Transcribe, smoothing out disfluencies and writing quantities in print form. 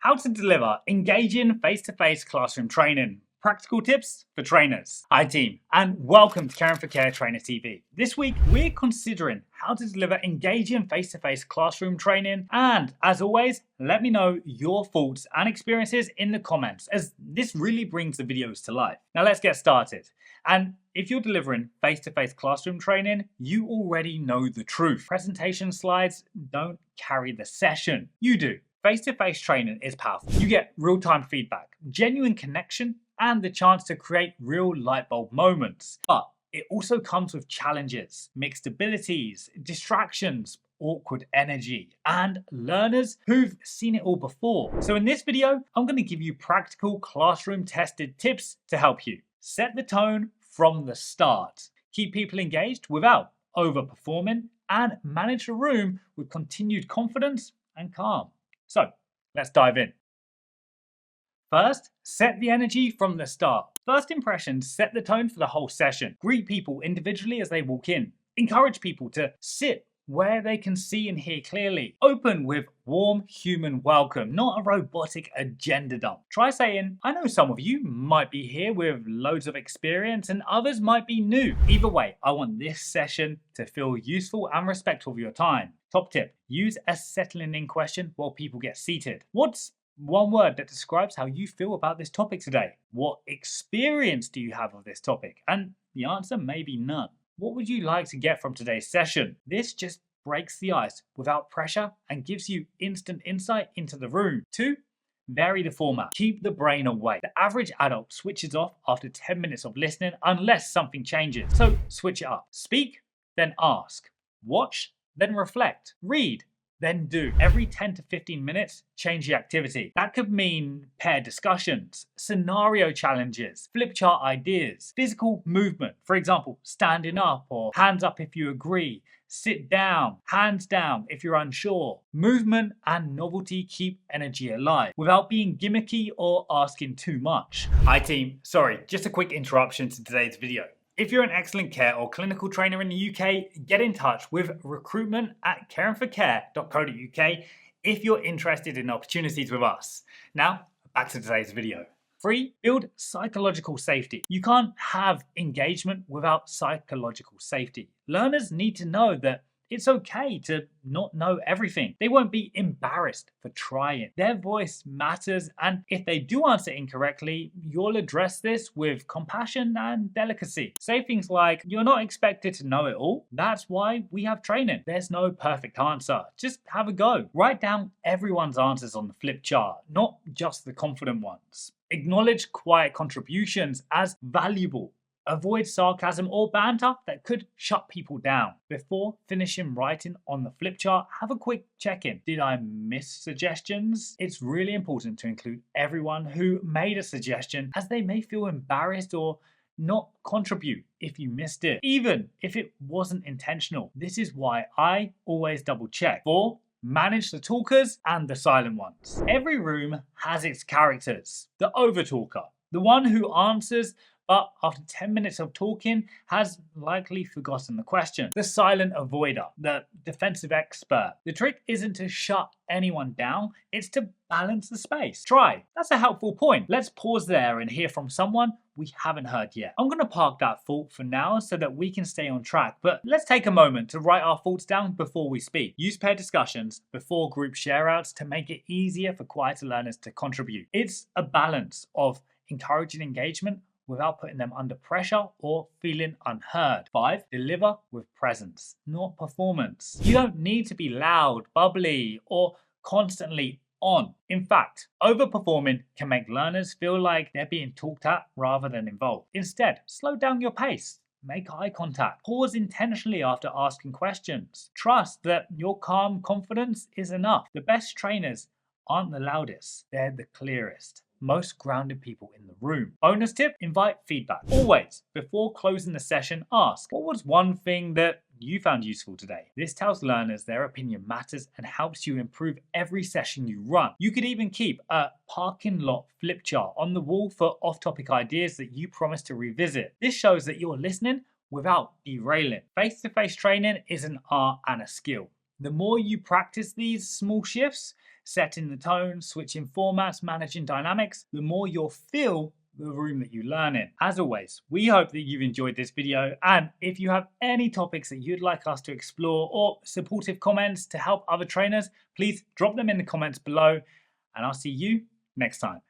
How to deliver engaging face-to-face classroom training. Practical tips for trainers. Hi team, and welcome to Caring for Care Trainer TV. This week, we're considering how to deliver engaging face-to-face classroom training. And as always, let me know your thoughts and experiences in the comments, as this really brings the videos to life. Now let's get started. And if you're delivering face-to-face classroom training, you already know the truth. Presentation slides don't carry the session. You do. Face-to-face training is powerful. You get real-time feedback, genuine connection, and the chance to create real light bulb moments. But it also comes with challenges, mixed abilities, distractions, awkward energy, and learners who've seen it all before. So in this video, I'm going to give you practical classroom tested tips to help you set the tone from the start, keep people engaged without overperforming, and manage the room with continued confidence and calm. So let's dive in. First, set the energy from the start. First impressions set the tone for the whole session. Greet people individually as they walk in. Encourage people to sit where they can see and hear clearly. Open with warm human welcome, not a robotic agenda dump. Try saying, I know some of you might be here with loads of experience and others might be new. Either way, I want this session to feel useful and respectful of your time. Top tip, use a settling in question while people get seated. What's one word that describes how you feel about this topic today? What experience do you have of this topic? And the answer may be none. What would you like to get from today's session? This just breaks the ice without pressure and gives you instant insight into the room. 2, vary the format. Keep the brain away. The average adult switches off after 10 minutes of listening unless something changes. So switch it up. Speak, then ask. Watch, then reflect. Read, then do. Every 10 to 15 minutes, change the activity. That could mean paired discussions, scenario challenges, flip chart ideas, physical movement. For example, standing up or hands up if you agree, sit down, hands down if you're unsure. Movement and novelty keep energy alive without being gimmicky or asking too much. Hi team, sorry, just a quick interruption to today's video. If you're an excellent care or clinical trainer in the UK, get in touch with recruitment@caringforcare.co.uk if you're interested in opportunities with us. Now, back to today's video. 3, build psychological safety. You can't have engagement without psychological safety. Learners need to know that it's okay to not know everything. They won't be embarrassed for trying. Their voice matters, and if they do answer incorrectly, you'll address this with compassion and delicacy. Say things like, you're not expected to know it all. That's why we have training. There's no perfect answer. Just have a go. Write down everyone's answers on the flip chart, not just the confident ones. Acknowledge quiet contributions as valuable. Avoid sarcasm or banter that could shut people down. Before finishing writing on the flip chart, have a quick check-in. Did I miss suggestions? It's really important to include everyone who made a suggestion, as they may feel embarrassed or not contribute if you missed it, even if it wasn't intentional. This is why I always double check. 4, manage the talkers and the silent ones. Every room has its characters. The overtalker, the one who answers but after 10 minutes of talking has likely forgotten the question. The silent avoider, the defensive expert. The trick isn't to shut anyone down, it's to balance the space. Try. That's a helpful point. Let's pause there and hear from someone we haven't heard yet. I'm going to park that thought for now so that we can stay on track, but let's take a moment to write our thoughts down before we speak. Use paired discussions before group shareouts to make it easier for quieter learners to contribute. It's a balance of encouraging engagement without putting them under pressure or feeling unheard. 5, deliver with presence, not performance. You don't need to be loud, bubbly, or constantly on. In fact, overperforming can make learners feel like they're being talked at rather than involved. Instead, slow down your pace. Make eye contact. Pause intentionally after asking questions. Trust that your calm confidence is enough. The best trainers aren't the loudest, they're the clearest. Most grounded people in the room. Bonus tip, invite feedback. Always, before closing the session, ask, what was one thing that you found useful today? This tells learners their opinion matters and helps you improve every session you run. You could even keep a parking lot flip chart on the wall for off-topic ideas that you promise to revisit. This shows that you're listening without derailing. Face-to-face training is an art and a skill. The more you practice these small shifts, setting the tone, switching formats, managing dynamics, the more you'll feel the room that you learn in. As always, we hope that you've enjoyed this video, and if you have any topics that you'd like us to explore or supportive comments to help other trainers, please drop them in the comments below, and I'll see you next time.